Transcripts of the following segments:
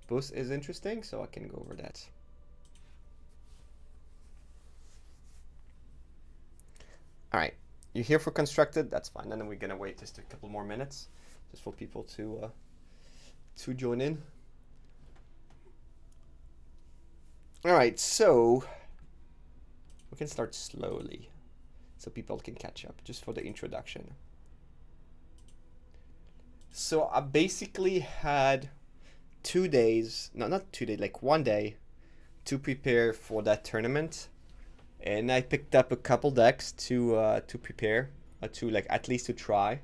Both is interesting, so I can go over that. All right, you're here for constructed. That's fine. Then we're gonna wait just a couple more minutes, just for people to join in. All right, so we can start slowly, so people can catch up, just for the introduction. So I basically had 2 days, no, not 2 days, like 1 day, to prepare for that tournament, and I picked up a couple decks to prepare, to like at least to try.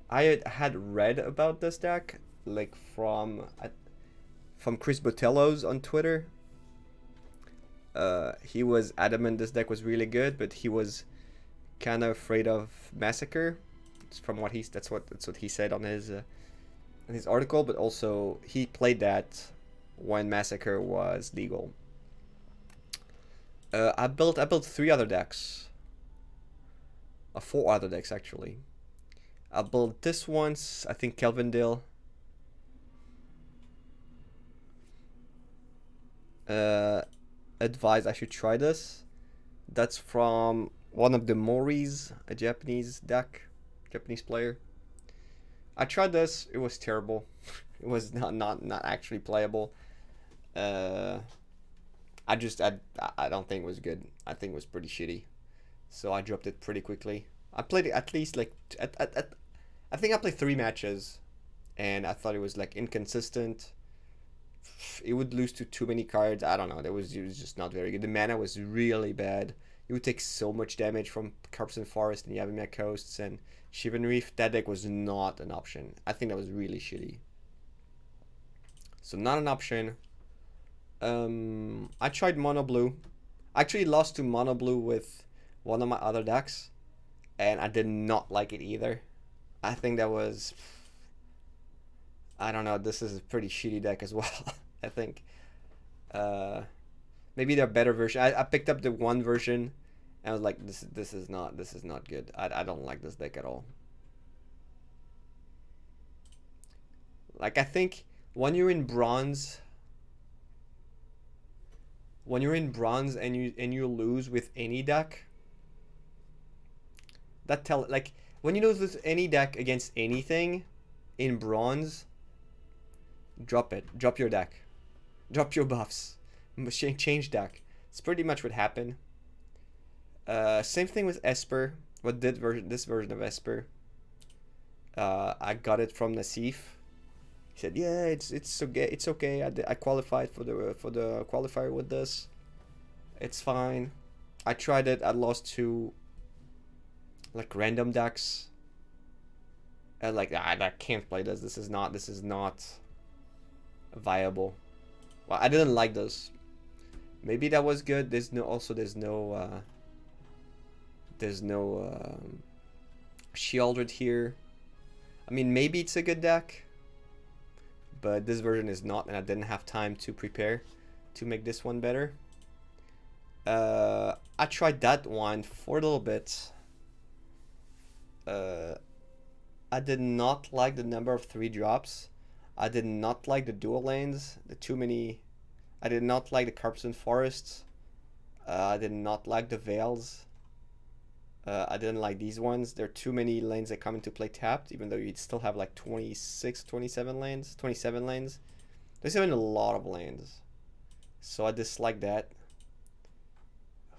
I had read about this deck like from Chris Botello's on Twitter. He was adamant this deck was really good, but he was kind of afraid of Massacre. From what that's what he said on his article. But also he played that when Massacre was legal. I built 3 other decks. 4 other decks actually. I built this once. I think Kelvindale. Advise I should try this. That's from one of the Moris, a Japanese player. I tried this. It was terrible. It was not actually playable. I don't think it was good. I think it was pretty shitty. So I dropped it pretty quickly. I played it at least like I think I played 3 matches, and I thought it was like inconsistent. It would lose to too many cards. I don't know. It was just not very good. The mana was really bad. You would take so much damage from Carpson Forest and Yavimia Coasts and Shivan Reef. That deck was not an option. I think that was really shitty. So not an option. I tried Mono Blue. I actually lost to Mono Blue with one of my other decks, and I did not like it either. I think that was... I don't know. This is a pretty shitty deck as well. I think. Maybe they're better version. I picked up the one version, and I was like, this is not good. I don't like this deck at all. Like, I think when you're in bronze, and you lose with any deck, like when you lose with any deck against anything in bronze, drop it. Drop your deck. Drop your buffs. Change deck. It's pretty much what happened. Same thing with Esper. This version of Esper? I got it from Nassif. He said, "Yeah, it's okay. It's okay. I qualified for the qualifier with this. It's fine." I tried it. I lost to like random decks. And like I can't play this. This is not viable. Well, I didn't like this. Maybe that was good. There's no Shieldred here. I mean, maybe it's a good deck, but this version is not, and I didn't have time to prepare to make this one better. I tried that one for a little bit. I did not like the number of 3 drops. I did not like the dual lanes. I did not like the Carpson Forests. I did not like the Veils. I didn't like these ones. There are too many lanes that come into play tapped, even though you'd still have like 27 lanes. There's even a lot of lanes. So I dislike that.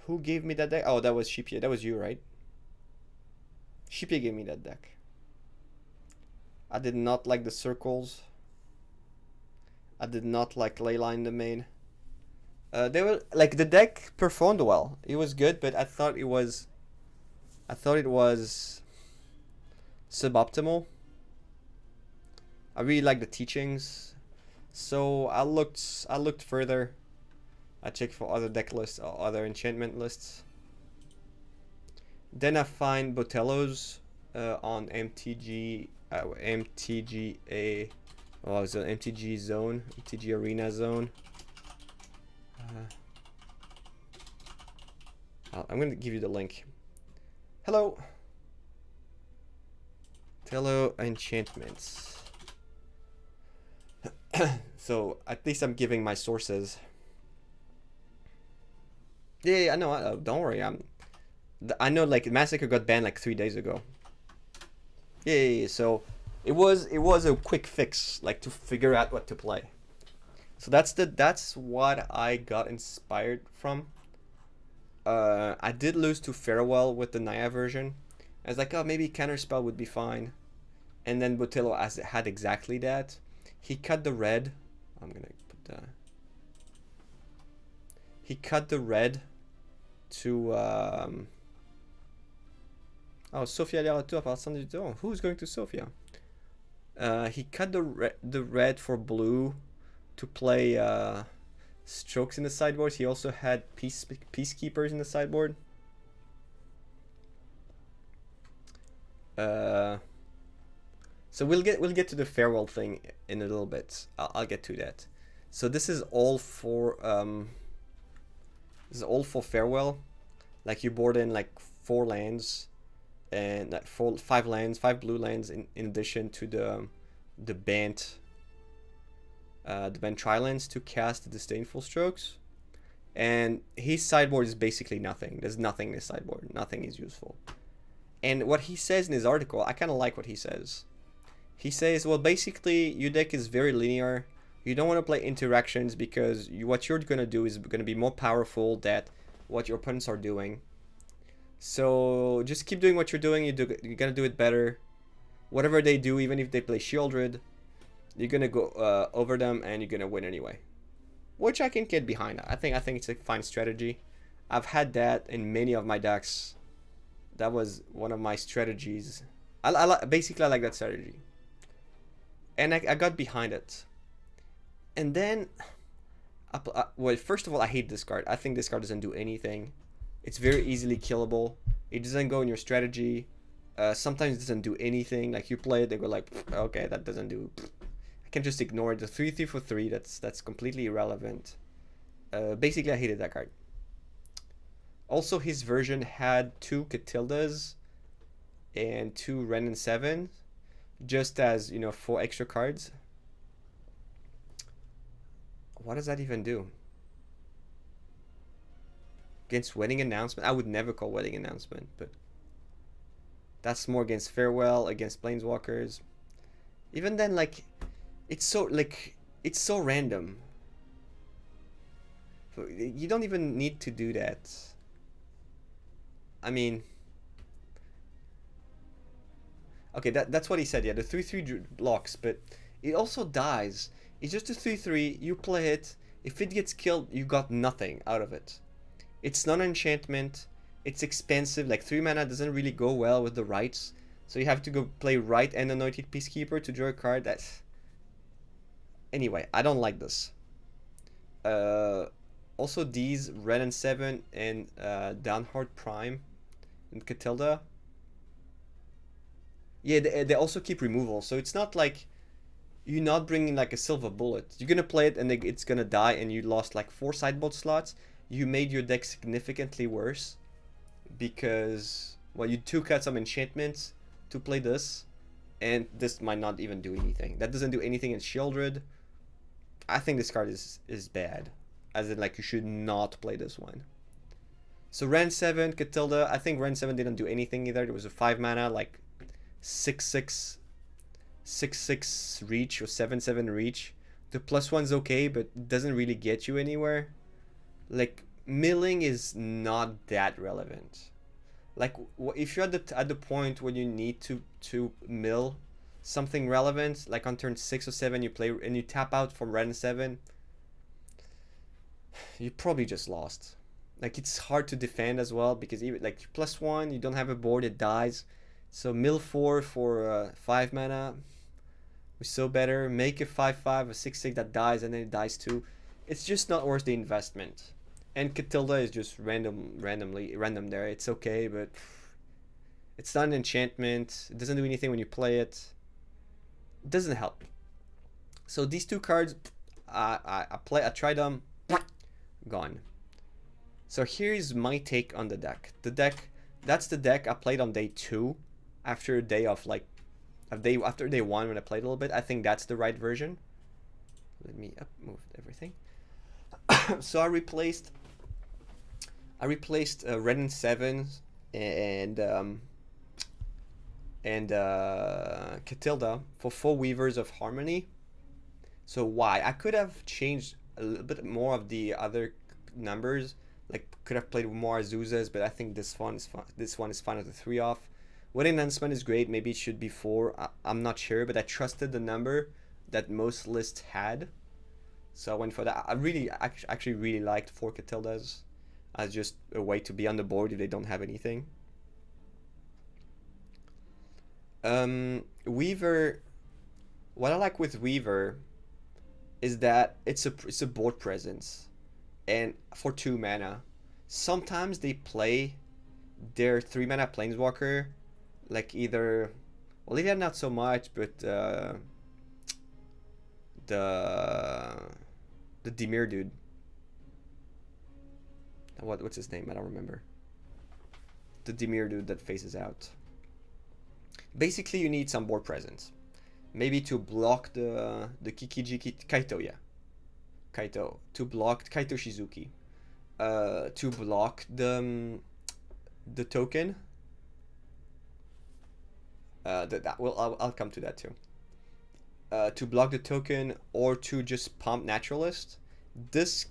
Who gave me that deck? Oh, that was Shipia. That was you, right? Shipia gave me that deck. I did not like the circles. I did not like Leyline in the main. They were like, the deck performed well. It was good, but I thought it was suboptimal. I really like the teachings, so I looked further. I checked for other deck lists or other enchantment lists. Then I find Botello's on MTGA. Oh, it's an MTG zone, MTG Arena zone. I'm gonna give you the link. Hello. Hello, enchantments. So at least I'm giving my sources. Yeah, I know. Don't worry. I know. Like Massacre got banned like 3 days ago. Yeah. So it was a quick fix, like to figure out what to play. So that's what I got inspired from. I did lose to Farewell with the Naya version. I was like, oh, maybe Counterspell would be fine. And then Botello had exactly that. He cut the red. I'm gonna put the. He cut the red to. Oh, Sofia Liarato à partir du temps. Who's going to Sofia? He cut the red for blue to play strokes in the sideboard. He also had peacekeepers in the sideboard. So we'll get to the farewell thing in a little bit. I'll get to that. So this is all for farewell. Like you board in like 4 lands, and like 5 lands, 5 blue lands in addition to the banned Trilands to cast the Disdainful Strokes. And his sideboard is basically nothing. There's nothing in his sideboard. Nothing is useful. And what he says in his article, I kind of like what he says. He says, well, basically, your deck is very linear. You don't want to play interactions because what you're going to do is going to be more powerful than what your opponents are doing. So just keep doing what you're doing. You're going to do it better. Whatever they do, even if they play Shieldred, you're going to go over them and you're going to win anyway. Which I can get behind. I think it's a fine strategy. I've had that in many of my decks. That was one of my strategies. Basically, I like that strategy. And I got behind it. And then, well, first of all, I hate this card. I think this card doesn't do anything. It's very easily killable. It doesn't go in your strategy. Sometimes it doesn't do anything. Like you play it, they go like, okay, that doesn't do. I can just ignore it. The 3/3 for 3. That's completely irrelevant. Basically, I hated that card. Also, his version had 2 Katildas and 2 Ren and 7, just as 4 extra cards. What does that even do? Against Wedding Announcement? I would never call Wedding Announcement, but that's more against Farewell, against Planeswalkers. Even then, like, it's so random. You don't even need to do that. I mean, okay, that's what he said. Yeah, the 3/3 blocks, but it also dies. It's just a 3/3. You play it. If it gets killed, you got nothing out of it. It's not an enchantment. It's expensive. Like 3 mana doesn't really go well with the rights. So you have to go play Rite and Anointed Peacekeeper to draw a card. Anyway, I don't like this. Also these Red and 7 and Dawnhart Prime and Katilda. Yeah, they also keep removal. So it's not like you're not bringing like a silver bullet. You're gonna play it and it's gonna die and you lost like 4 sideboard slots. You made your deck significantly worse because, well, you took out some enchantments to play this, and this might not even do anything. That doesn't do anything in Shieldred. I think this card is bad, as in like you should not play this one. So Ren 7, Katilda. I think Ren 7 didn't do anything either. There was a 5 mana like 6/6 reach or 7/7 reach. The +1's okay, but it doesn't really get you anywhere. Like milling is not that relevant. Like if you're at the point where you need to mill something relevant, like on turn 6 or 7 you play and you tap out from Ren 7, you probably just lost. Like it's hard to defend as well because even like +1, you don't have a board, it dies. So mill 4 for 5 mana was so better. Make a 5/5, a 6/6 that dies and then it dies too. It's just not worth the investment. And Katilda is just random there. It's okay, but it's not an enchantment. It doesn't do anything when you play it. It doesn't help. So these 2 cards, I tried them, gone. So here's my take on the deck. That's the deck I played on day 2, after a day of like, after day 1 when I played a little bit. I think that's the right version. let me move everything. So I replaced Red and Seven and Katilda for 4 Weavers of Harmony. So why? I could have changed a little bit more of the other numbers. Like could have played more Azusas, but I think this one is fine. This one is fine with the 3 off. Wedding Announcement is great. Maybe it should be 4. I'm not sure, but I trusted the number that most lists had, so I went for that. I really, actually really liked 4 Katildas as just a way to be on the board if they don't have anything. Weaver. What I like with Weaver is that it's a board presence, and for 2 mana, sometimes they play their 3 mana Planeswalker, like either, well, either not so much, but the Dimir dude. What's his name? I don't remember. The Dimir dude that faces out. Basically, you need some board presence. Maybe to block the Kikiji Kaito, yeah. Kaito. To block Kaito Shizuki. To block the token. I'll come to that too. To block the token, or to just pump Naturalist. This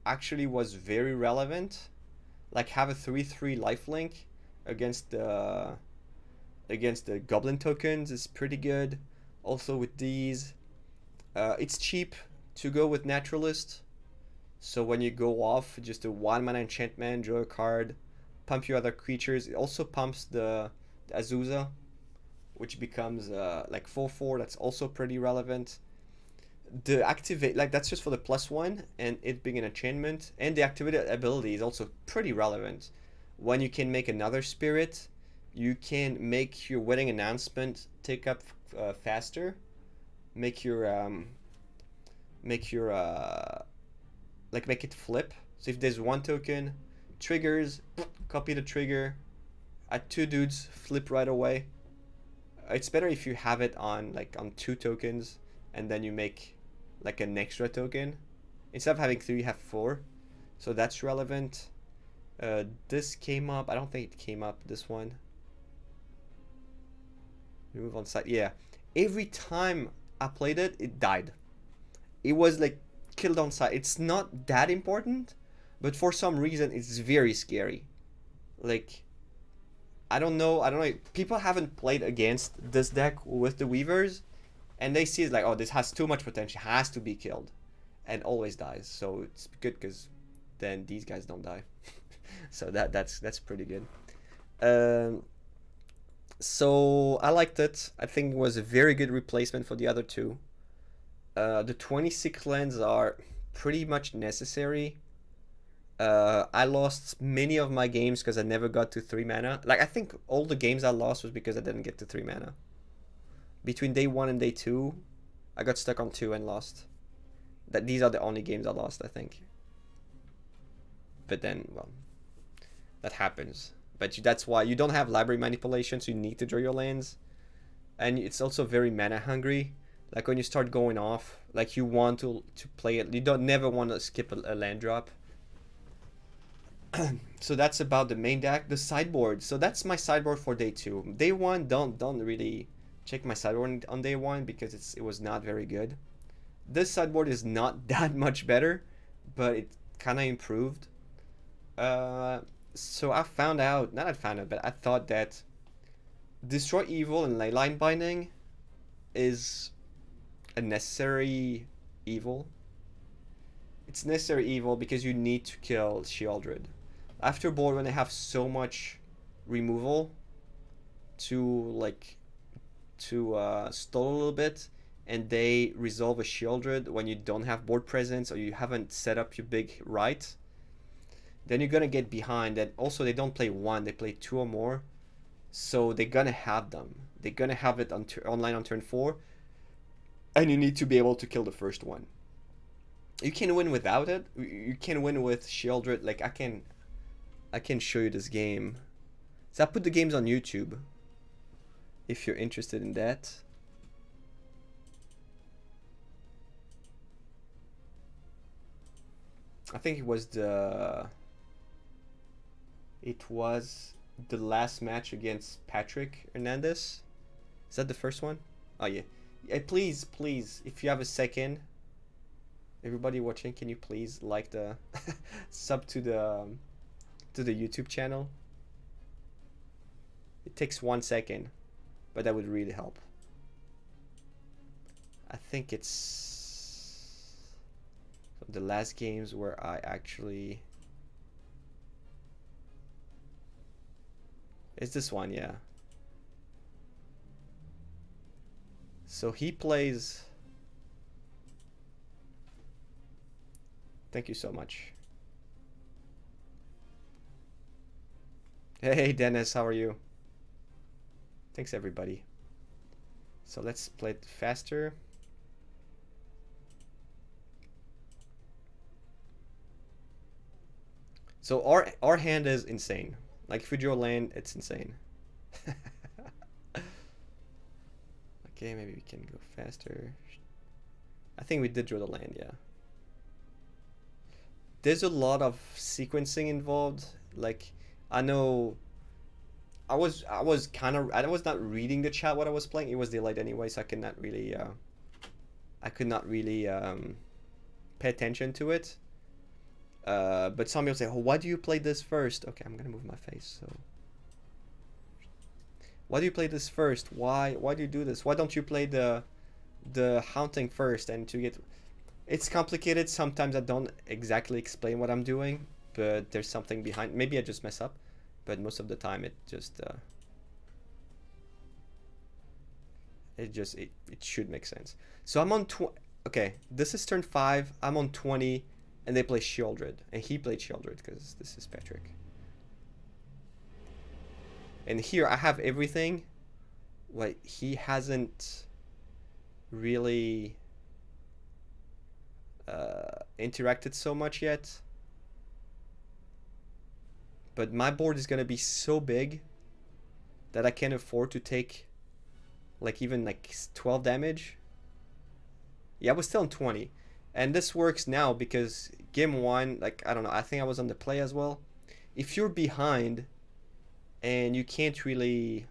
actually was very relevant. Like have a 3/3 lifelink against the Goblin tokens is pretty good. Also with these, it's cheap to go with Naturalist. So when you go off, just a 1 mana enchantment, draw a card, pump your other creatures. It also pumps the Azusa, which becomes like 4/4. That's also pretty relevant. The activate, like that's just for the +1, and it being an enchantment, and the activated ability is also pretty relevant. When you can make another spirit, you can make your Wedding Announcement take up faster. Make it flip. So if there's 1 token, triggers, copy the trigger, add 2 dudes, flip right away. It's better if you have it on 2 tokens, and then you make like an extra token. Instead of having 3, you have 4. So that's relevant. This came up. I don't think it came up, this one. Remove on site. Yeah. Every time I played it, it died. It was like killed on site. It's not that important, but for some reason it's very scary. Like, I don't know. People haven't played against this deck with the Weavers, and they see it like, oh, this has too much potential, has to be killed, and always dies. So it's good because then these guys don't die. So that's pretty good. So I liked it. I think it was a very good replacement for the other 2. The 26 lands are pretty much necessary. I lost many of my games because I never got to 3 mana. Like, I think all the games I lost was because I didn't get to 3 mana. Between day 1 and day 2, I got stuck on 2 and lost. These are the only games I lost, I think. But then, well, that happens. But that's why you don't have library manipulation, so you need to draw your lands. And it's also very mana hungry. Like when you start going off, like you want to play it. You never want to skip a land drop. So that's about the main deck. The sideboard. So that's my sideboard for day 2. Day 1, don't really check my sideboard on day 1 because it was not very good. This sideboard is not that much better, but it kind of improved. So I found out, but I thought that Destroy Evil and Leyline Binding is a necessary evil. It's necessary evil because you need to kill Sheoldred. After board, when they have so much removal to stall a little bit, and they resolve a Sheoldred when you don't have board presence or you haven't set up your big Rite, then you're gonna get behind. And also they don't play 1, they play 2 or more, so they're gonna have them. They're gonna have it online on turn 4, and you need to be able to kill the first one. You can win without it. You can win with Sheoldred. Like I can show you this game. So I put the games on YouTube if you're interested in that. I think it was the last match against Patrick Hernandez. Is that the first one? Oh yeah. Please, if you have a second, everybody watching, can you please like the sub to the YouTube channel? It takes 1 second, but that would really help. I think it's the last games where I actually... It's this one, yeah. So he plays... Thank you so much. Hey Dennis, how are you? Thanks everybody. So let's play it faster. So our hand is insane. Like if we draw land, it's insane. Okay, maybe we can go faster. I think we did draw the land, yeah. There's a lot of sequencing involved. Like I know I was not reading the chat what I was playing. It was delayed anyway, so I could not really pay attention to it. But some people say, "Oh, why do you play this first?" Okay, I'm gonna move my face. So, why do you play this first? Why do you do this? Why don't you play the haunting first? And to get, it's complicated. Sometimes I don't exactly explain what I'm doing, but there's something behind. Maybe I just mess up, but most of the time it just it should make sense. So I'm on okay, this is turn 5. I'm on 20. And they play Shieldred. And he played Shieldred because this is Patrick. And here I have everything. Like, he hasn't really interacted so much yet. But my board is going to be so big that I can't afford to take like even like 12 damage. Yeah, I was still on 20. And this works now because game 1, like, I don't know, I think I was on the play as well. If you're behind and you can't really,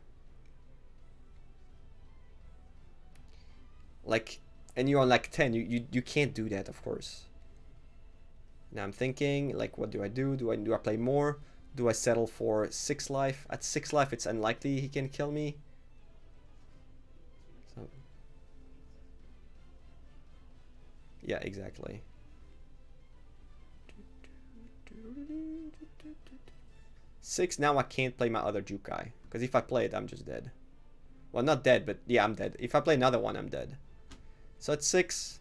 like, and you're on like 10, you can't do that, of course. Now I'm thinking, like, what do I do? Do I play more? Do I settle for 6 life? At 6 life, it's unlikely he can kill me. So, yeah, exactly. 6, now I can't play my other Jukai. Because if I play it, I'm just dead. Well, not dead, but yeah, I'm dead. If I play another one, I'm dead. So at 6,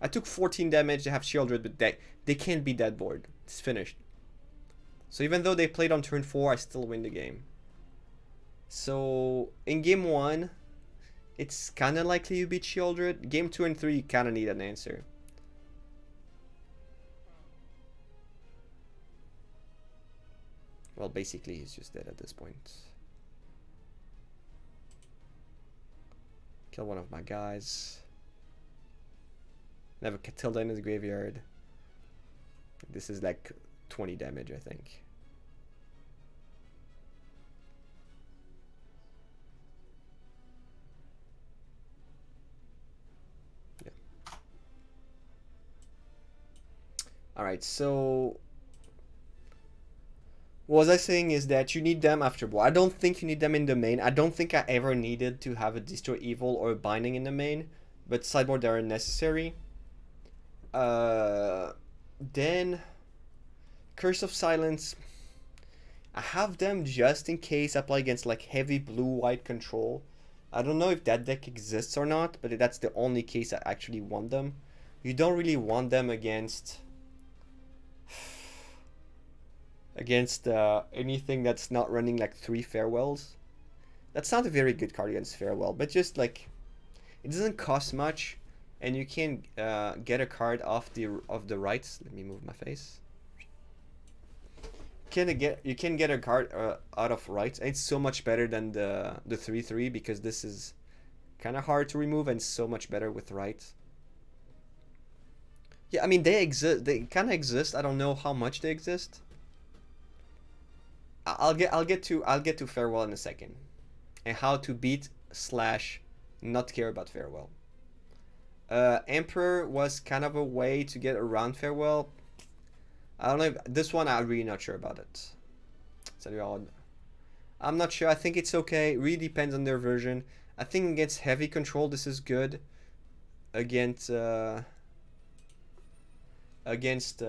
I took 14 damage. They have Shieldred, but they can't be dead board. It's finished. So even though they played on turn 4, I still win the game. So in game 1, it's kind of likely you beat Shieldred. Game 2 and 3, you kind of need an answer. Well, basically, he's just dead at this point. Kill one of my guys. I have a Katilda in his graveyard. This is like 20 damage, I think. Yeah. Alright, so what was I saying is that you need them after board. I don't think you need them in the main. I don't think I ever needed to have a Destroy Evil or a Binding in the main, but sideboard they are necessary. Then Curse of Silence, I have them just in case I play against like heavy blue-white control. I don't know if that deck exists or not, but that's the only case I actually want them. You don't really want them against anything that's not running like 3 Farewells. That's not a very good card against Farewell, but just like it doesn't cost much. And you can get a card off the rights. Let me move my face. You can get a card out of rights. It's so much better than the 3/3 because this is kind of hard to remove and so much better with rights. Yeah, I mean they exist. They kind of exist. I don't know how much they exist. I'll get to farewell in a second, and how to beat slash not care about farewell. Emperor was kind of a way to get around farewell. I don't know if this one I'm really not sure about it. So I'm not sure. I think it's okay. Really depends on their version. I think against heavy control this is good. Against against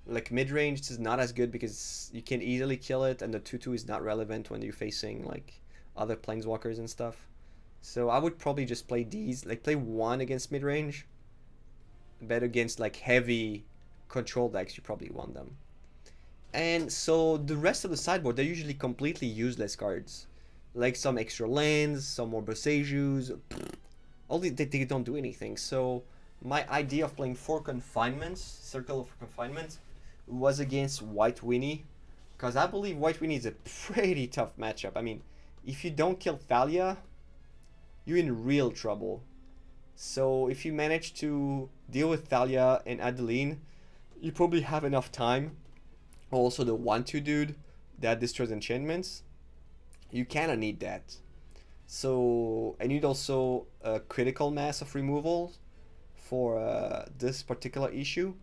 like mid range, this is not as good because you can easily kill it, and the 2/2 is not relevant when you're facing like other planeswalkers and stuff. So I would probably just play these, like play one against mid range. Bet against like heavy control decks, you probably want them. And so the rest of the sideboard, they're usually completely useless cards, like some extra lands, some more Boseijus. All they don't do anything. So my idea of playing 4 confinements, Circle of Confinement, was against White Winnie, because I believe White Winnie is a pretty tough matchup. I mean, if you don't kill Thalia, you're in real trouble. So if you manage to deal with Thalia and Adeline, you probably have enough time. Also the 1/2 dude that destroys enchantments, you kind of need that. So I need also a critical mass of removal for this particular issue.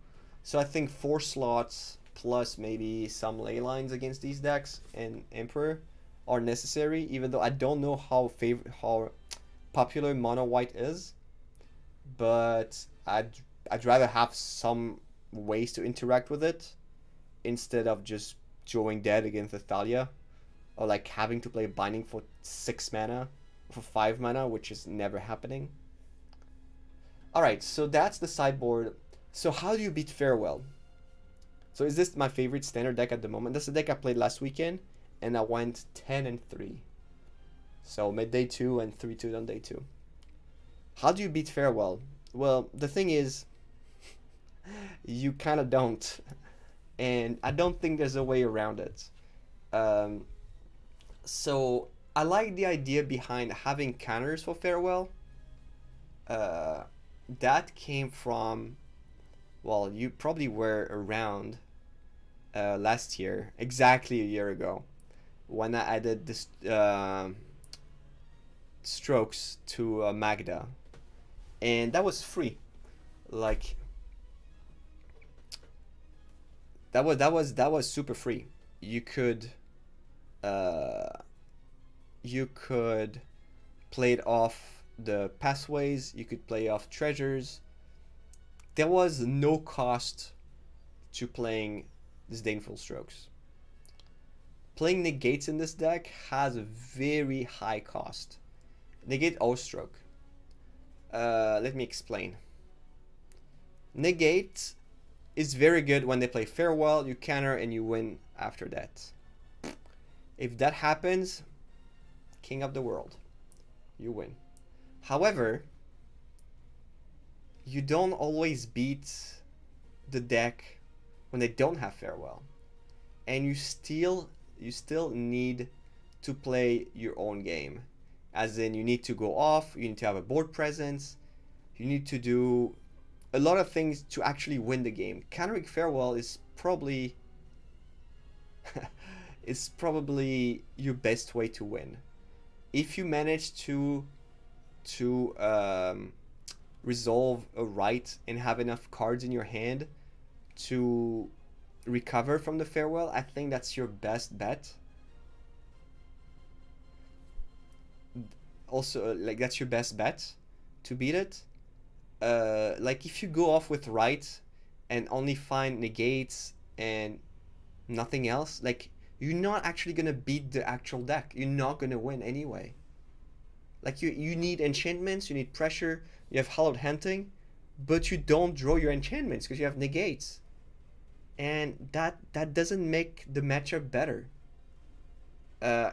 So I think 4 slots plus maybe some ley lines against these decks and Emperor are necessary, even though I don't know how popular mono white is, but I'd rather have some ways to interact with it instead of just drawing dead against the Thalia, or like having to play Binding for 6 mana, for 5 mana, which is never happening. Alright, so that's the sideboard. So how do you beat Farewell? So is this my favorite standard deck at the moment? This is the deck I played last weekend, and I went 10-3. So mid day 2 and 3-2 on day 2. How do you beat Farewell? Well, the thing is, you kind of don't. And I don't think there's a way around it. So I like the idea behind having counters for Farewell. That came from, well, you probably were around last year, exactly a year ago, when I added this strokes to Magda, and that was free. Like that was super free. You could play it off the pathways. You could play off treasures. There was no cost to playing Disdainful Strokes. Playing negates in this deck has a very high cost. Negate O-Stroke. Let me explain. Negate is very good when they play Farewell, you counter, and you win after that. If that happens, king of the world. You win. However, you don't always beat the deck when they don't have Farewell. And you still need to play your own game. As in, you need to go off, you need to have a board presence, you need to do a lot of things to actually win the game. Countering Farewell is probably your best way to win. If you manage to resolve a Rite and have enough cards in your hand to recover from the Farewell, I think that's your best bet. Also, like, that's your best bet to beat it. Like, if you go off with Rite and only find negates and nothing else, like, you're not actually gonna beat the actual deck. You're not gonna win anyway. Like, you need enchantments, you need pressure, you have Hallowed Haunting, but you don't draw your enchantments because you have negates. And that doesn't make the matchup better.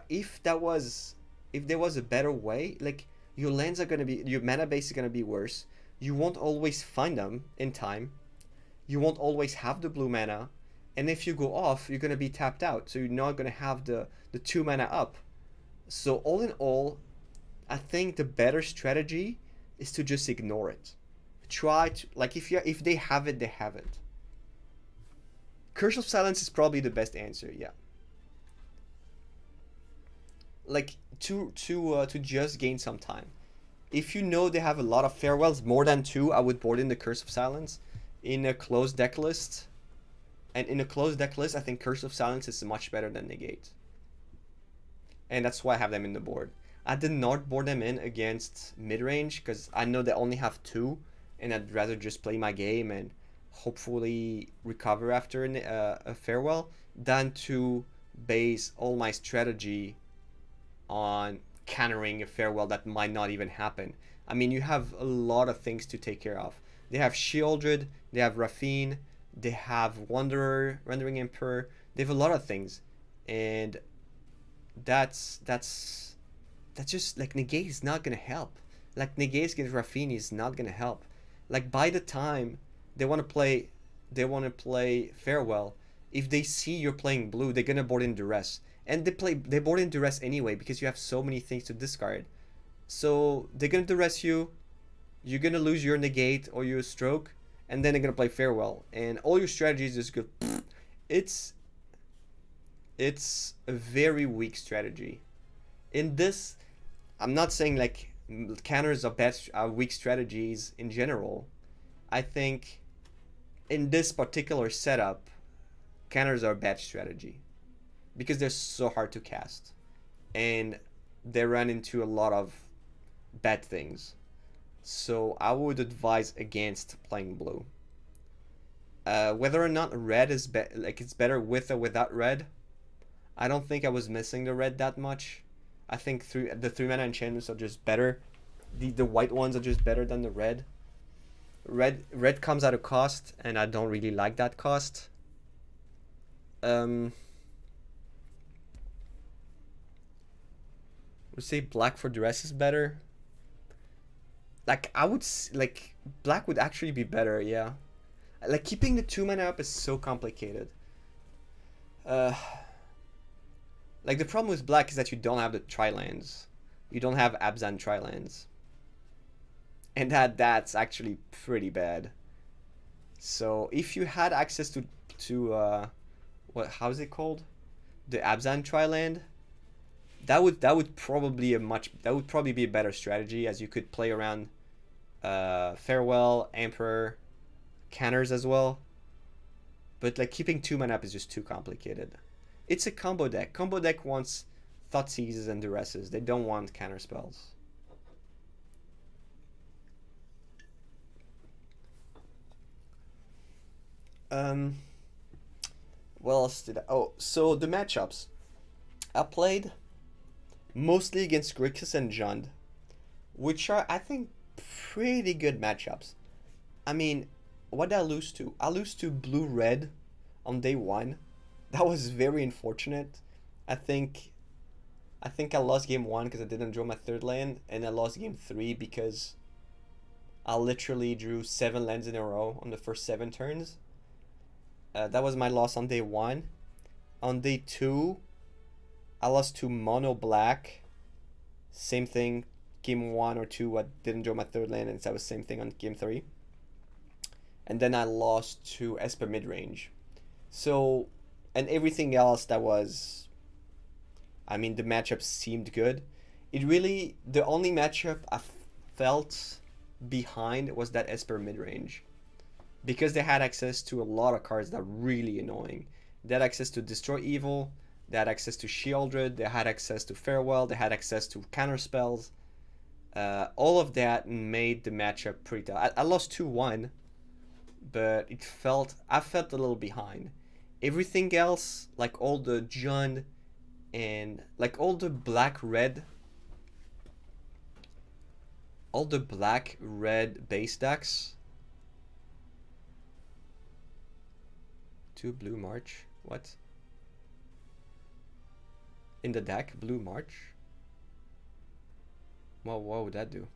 If there was a better way, like, your lands are gonna be, your mana base is gonna be worse. You won't always find them in time. You won't always have the blue mana, and if you go off, you're gonna be tapped out. So you're not gonna have the 2 mana up. So all in all, I think the better strategy is to just ignore it. Try to, like, if they have it, they have it. Curse of Silence is probably the best answer, yeah. Like, to just gain some time. If you know they have a lot of farewells, more than 2, I would board in the Curse of Silence in a closed deck list. And in a closed deck list, I think Curse of Silence is much better than Negate. And that's why I have them in the board. I did not board them in against mid-range because I know they only have 2, and I'd rather just play my game and hopefully recover after a farewell than to base all my strategy on countering a farewell that might not even happen. I mean, you have a lot of things to take care of. They have Shieldred, they have Raffine, they have Wanderer, Rendering Emperor, they have a lot of things. And that's just, like, Negate is not gonna help. Like, Negate against Raffine is not gonna help. Like, by the time they want to play farewell, if they see you're playing blue, they're gonna board in Duress. And they board in Duress anyway because you have so many things to discard. So they're gonna Duress you, you're gonna lose your Negate or your Stroke, and then they're gonna play farewell. And all your strategies just go. It's a very weak strategy. In this, I'm not saying like counters are weak strategies in general. I think in this particular setup, counters are a bad strategy because they're so hard to cast and they run into a lot of bad things. So I would advise against playing blue. Whether or not red is it's better with or without red, I don't think I was missing the red that much. I think the 3-mana enchantments are just better. The white ones are just better than the red. Red comes at a cost, and I don't really like that cost. Would say black for Duress is better. Like, black would actually be better, yeah. Like, keeping the 2-mana up is so complicated. Like, the problem with black is that you don't have the tri-lands. You don't have Abzan tri-lands. And that's actually pretty bad. So, if you had access to how is it called? The Abzan tri-land, that would probably be a better strategy, as you could play around Farewell, Emperor, counters as well. But like, keeping 2-mana up is just too complicated. It's a combo deck. Combo deck wants Thoughtseizes and Duresses. They don't want counter spells. What else did I... Oh, so the matchups. I played mostly against Grixis and Jund, which are, I think, pretty good matchups. I mean, what did I lose to? I lose to blue-red on day 1. That was very unfortunate. I think I lost game 1 because I didn't draw my 3rd land, and I lost game 3 because I literally drew 7 lands in a row on the first 7 turns. That was my loss on day 1. On day 2, I lost to mono black. Same thing, game 1 or 2, I didn't draw my 3rd land, and that was the same thing on game 3. And then I lost to Esper midrange. So, and everything else that was, I mean, the matchup seemed good. The only matchup I felt behind was that Esper midrange, because they had access to a lot of cards that are really annoying. They had access to Destroy Evil, they had access to Shieldred, they had access to Farewell, they had access to counter spells. All of that made the matchup pretty tough. I lost 2-1, but I felt a little behind. Everything else, like all the Jund and like all the black-red base decks. 2 blue March. What? In the deck, blue March? Well, what would that do?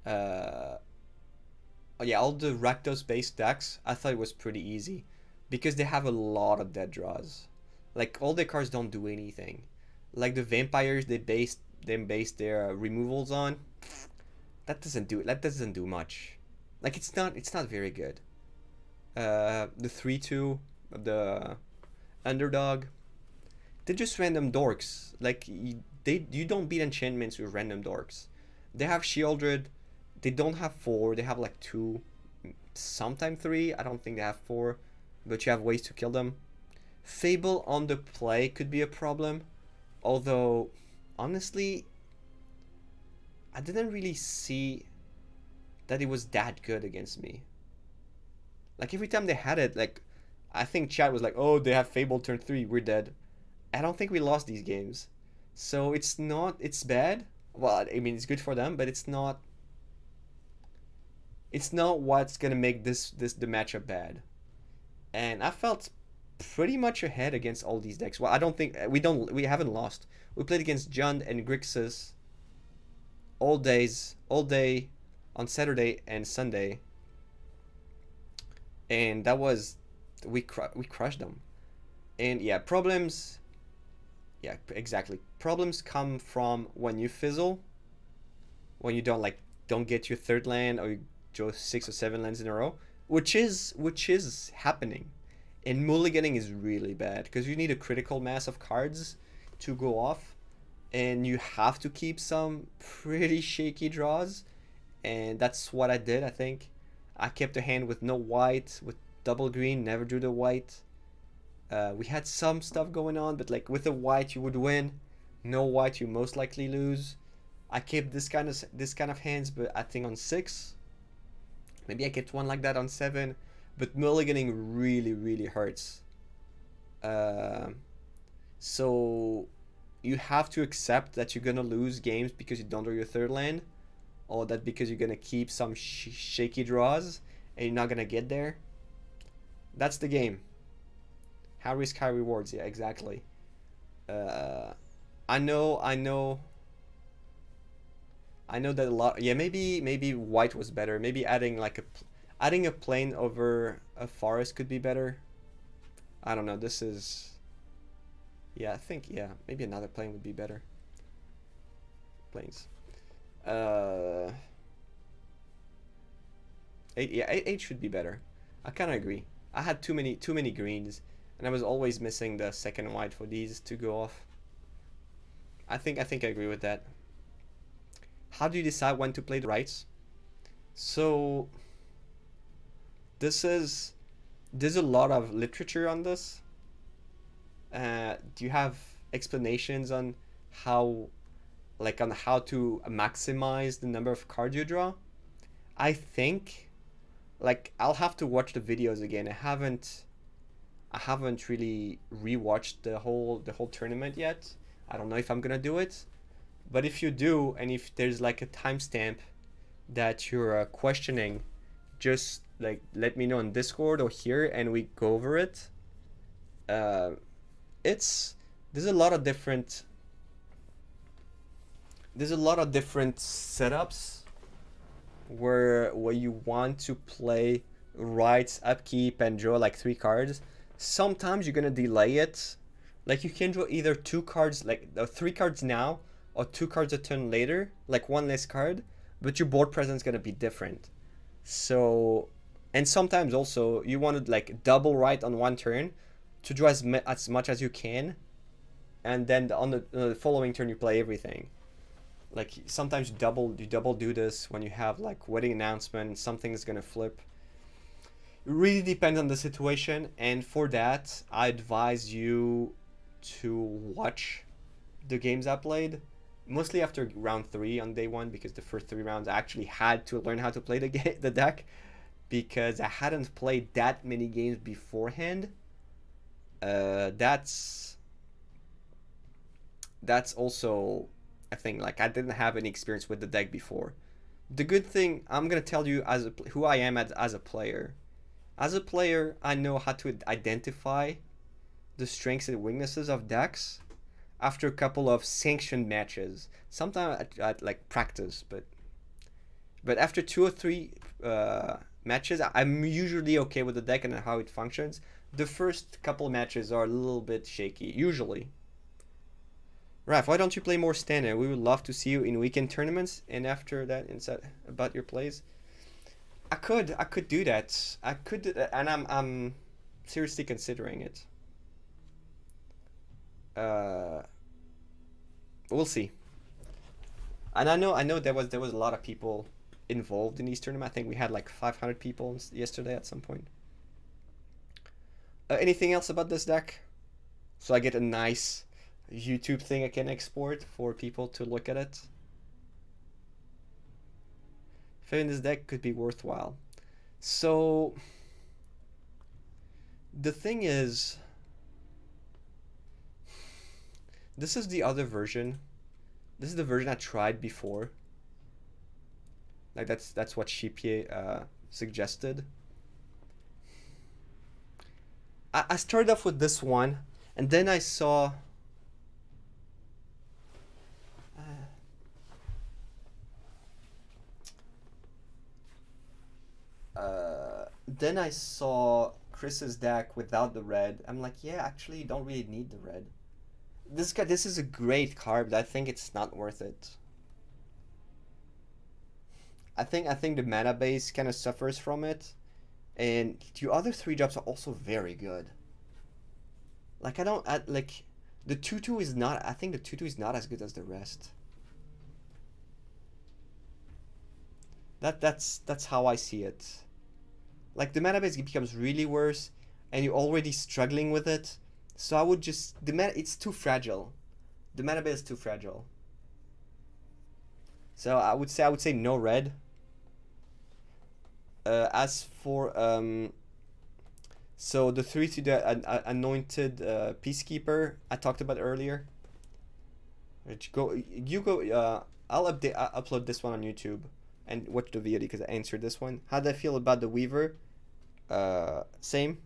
Oh yeah, all the Rakdos based decks, I thought it was pretty easy because they have a lot of dead draws. Like, all their cards don't do anything. Like the vampires, they base their removals on. that doesn't do much. Like it's not very good. The 3/2, the underdog, they're just random dorks. Like you don't beat enchantments with random dorks. They have shieldred. They don't have 4. They have like 2, sometimes 3. I don't think they have 4, but you have ways to kill them. Fable on the play could be a problem, although honestly, I didn't really see that it was that good against me. Like every time they had it, like I think chat was like, "Oh, they have Fable turn 3, we're dead." I don't think we lost these games, so it's bad. Well, I mean, it's good for them, but it's not. It's not what's gonna make the matchup bad. And I felt pretty much ahead against all these decks. Well, I don't think we haven't lost. We played against Jund and Grixis all day on Saturday and Sunday, and that was we crushed them. And yeah, problems. Yeah, exactly. Problems come from when you fizzle, when you don't get your third land, or you draw 6 or 7 lands in a row, which is happening. And mulliganing is really bad because you need a critical mass of cards to go off, and you have to keep some pretty shaky draws, and that's what I did. I think I kept a hand with no white, with double green, never drew the white. We had some stuff going on, but like with a white you would win, no white you most likely lose. I kept this kind of hands, but I think on 6, maybe I kept one like that on 7. But mulliganing really hurts. So you have to accept that you're gonna lose games because you don't draw your third land, or that because you're gonna keep some shaky draws and you're not gonna get there. That's the game. High risk, high rewards. Yeah, exactly. I know that a lot. Yeah, maybe white was better. Maybe adding a plane over a forest could be better. I don't know. This is. Yeah, I think maybe another plane would be better. Planes. 8 should be better. I kind of agree. I had too many greens, and I was always missing the second white for these to go off. I think I agree with that. How do you decide when to play the rights? So there's a lot of literature on this. Do you have explanations on how to maximize the number of cards you draw? I think I'll have to watch the videos again. I haven't really rewatched the whole tournament yet. I don't know if I'm gonna do it, but if you do, and if there's like a timestamp that you're questioning, just let me know on Discord or here, and we go over it. There's a lot of different setups where you want to play rights, upkeep, and draw like 3 cards. Sometimes you're gonna delay it. Like you can draw either 2 cards, 3 cards now, or 2 cards a turn later, like 1 less card, but your board presence is gonna be different. So, and sometimes also you want to double right on 1 turn to draw as much as you can, and then on the following turn you play everything. Like sometimes you double do this when you have wedding announcement, something is gonna flip. It really depends on the situation, and for that I advise you to watch the games I played, mostly after round 3 on day 1, because the first 3 rounds I actually had to learn how to play the deck, because I hadn't played that many games beforehand. That's also a thing. I didn't have any experience with the deck before. The good thing, I'm gonna tell you who I am as a player. As a player, I know how to identify the strengths and weaknesses of decks after a couple of sanctioned matches. Sometimes at practice, but after 2 or 3 matches, I'm usually okay with the deck and how it functions. The first couple matches are a little bit shaky, usually. Raph, why don't you play more standard? We would love to see you in weekend tournaments, and after that, inside about your plays. I could do that. I could, and I'm seriously considering it. We'll see. And I know there was a lot of people involved in these tournaments. I think we had like 500 people yesterday at some point. Anything else about this deck? So I get a nice YouTube thing I can export for people to look at it. Failing this deck could be worthwhile. So the thing is, this is the other version. This is the version I tried before. Like that's what Shipier suggested. I started off with this one, and then I saw. Then I saw Chris's deck without the red. I'm like, yeah, actually, you don't really need the red. This is a great card, but I think it's not worth it. I think the mana base kind of suffers from it, and the other 3-drops are also very good. Like like the 2/2 is not. I think the 2/2 is not as good as the rest. That's how I see it. Like the mana base becomes really worse, and you're already struggling with it. So I would just it's too fragile. The mana base is too fragile. So I would say no red. As for so the 3/2 the anointed peacekeeper I talked about earlier. I'll upload this one on YouTube and watch the video because I answered this one. How did I feel about the Weaver? Same.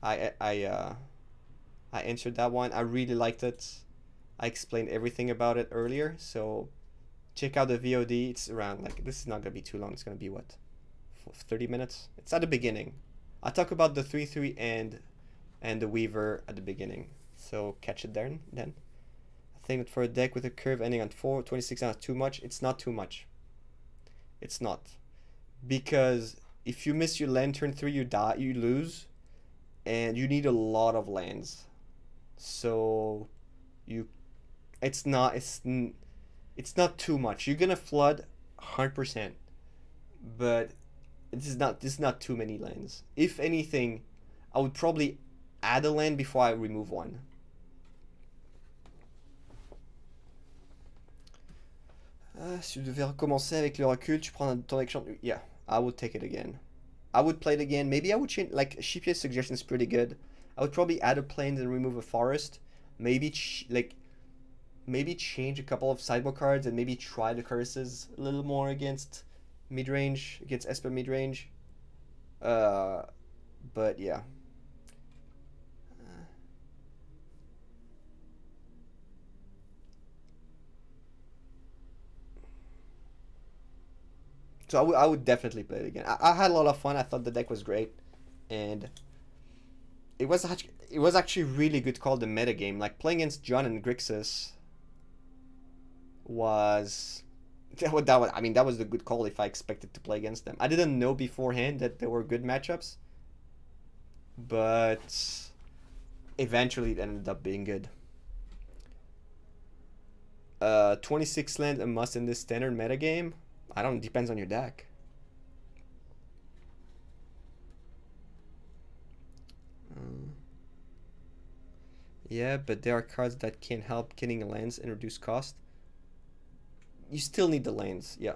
I answered that one. I really liked it. I explained everything about it earlier, so check out the VOD. It's around, like, this is not gonna be too long. It's gonna be what, 30 minutes? It's at the beginning. I talk about the 3/3 and the Weaver at the beginning, so catch it there. Then I think that for a deck with a curve ending on 426 is too much. It's not too much. It's not, because if you miss your land turn 3, you die, you lose, and you need a lot of lands. So it's not too much. You're gonna flood 100%, but this is not too many lands. If anything, I would probably add a land before I remove one. Si tu devais recommencer avec le recul, tu prends ton action. Yeah, I would take it again. I would play it again. Maybe I would change. Like, Shipier's suggestion is pretty good. I would probably add a plains and remove a forest. Maybe maybe change a couple of sideboard cards and maybe try the curses a little more against mid-range, against Esper mid-range. But yeah. So I would definitely play it again. I had a lot of fun. I thought the deck was great, and it was actually really good call the meta game. Like, playing against John and Grixis was that was I mean, that was the good call if I expected to play against them. I didn't know beforehand that there were good matchups, but eventually it ended up being good. 26 land a must in this standard meta game. I don't. Depends on your deck. Yeah, but there are cards that can help getting lands and reduce cost. You still need the lands. Yeah,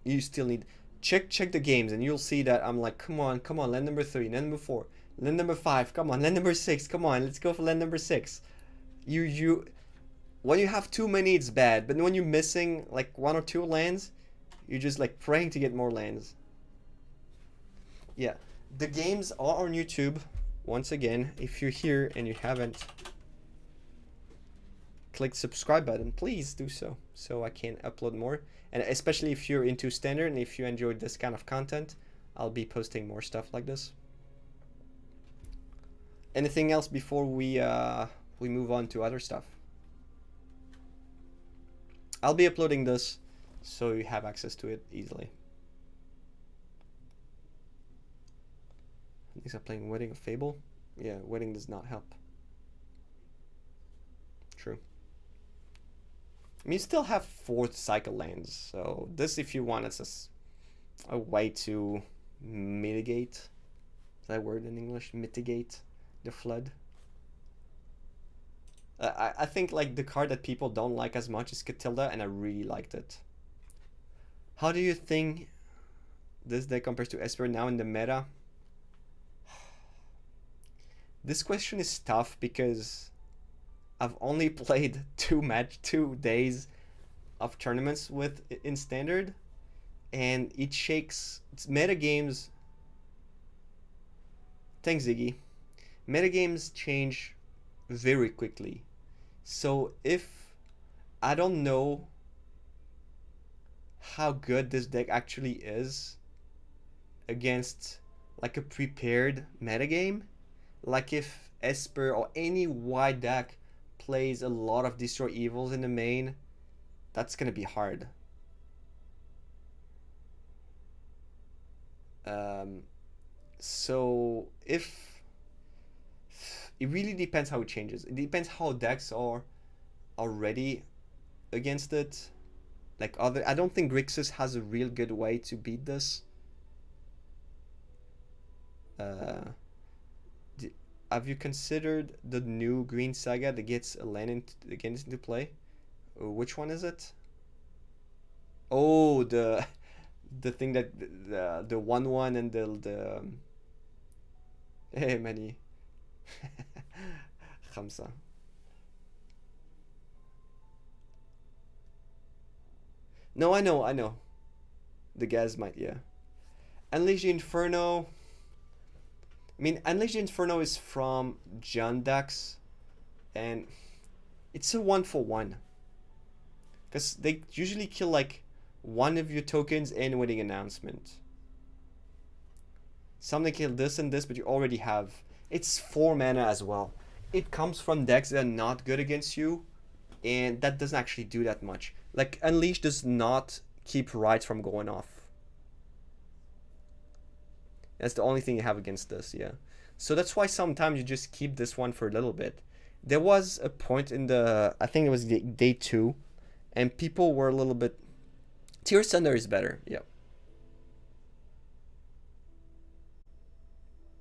you still need. Check the games, and you'll see that I'm like, come on, land number 3, land number 4, land number 5. Come on, land number 6. Come on, let's go for land number 6. When you have too many, it's bad. But when you're missing like 1 or 2 lands, you're just like praying to get more lands. Yeah, the games are on YouTube. Once again, if you're here and you haven't clicked subscribe button, please do so I can upload more. And especially if you're into standard and if you enjoyed this kind of content, I'll be posting more stuff like this. Anything else before we move on to other stuff? I'll be uploading this so you have access to it easily. These are playing Wedding of Fable. Yeah, Wedding does not help. True. I mean, you still have 4 cycle lands, so this, if you want, it's a way to mitigate. Is that a word in English? Mitigate the flood. I think like the card that people don't like as much is Katilda, and I really liked it. How do you think this deck compares to Esper now in the meta? This question is tough because I've only played 2 days of tournaments with in standard, and it shakes. It's meta games. Thanks, Ziggy. Meta games change very quickly. So if I don't know how good this deck actually is against like a prepared metagame, like if Esper or any white deck plays a lot of Destroy Evils in the main, that's gonna be hard. So if it really depends how it changes. It depends how decks are already against it. Like I don't think Grixis has a real good way to beat this. Have you considered the new Green Saga that gets a land into play? Which one is it? Oh, the thing that the 1/1 and the hey many Khamsa. No, I know. The Gaz might, yeah. Unleash the Inferno. I mean, Unleash the Inferno is from Jandax, and it's a 1-for-1. Because they usually kill like one of your tokens and Wedding Announcement. Some they kill this and this, but you already have. It's 4 mana as well. It comes from decks that are not good against you, and that doesn't actually do that much. Like, Unleash does not keep Rites from going off. That's the only thing you have against this, yeah. So that's why sometimes you just keep this one for a little bit. There was a point in the, I think it was day 2, and people were a little bit... Tear Thunder is better, yeah.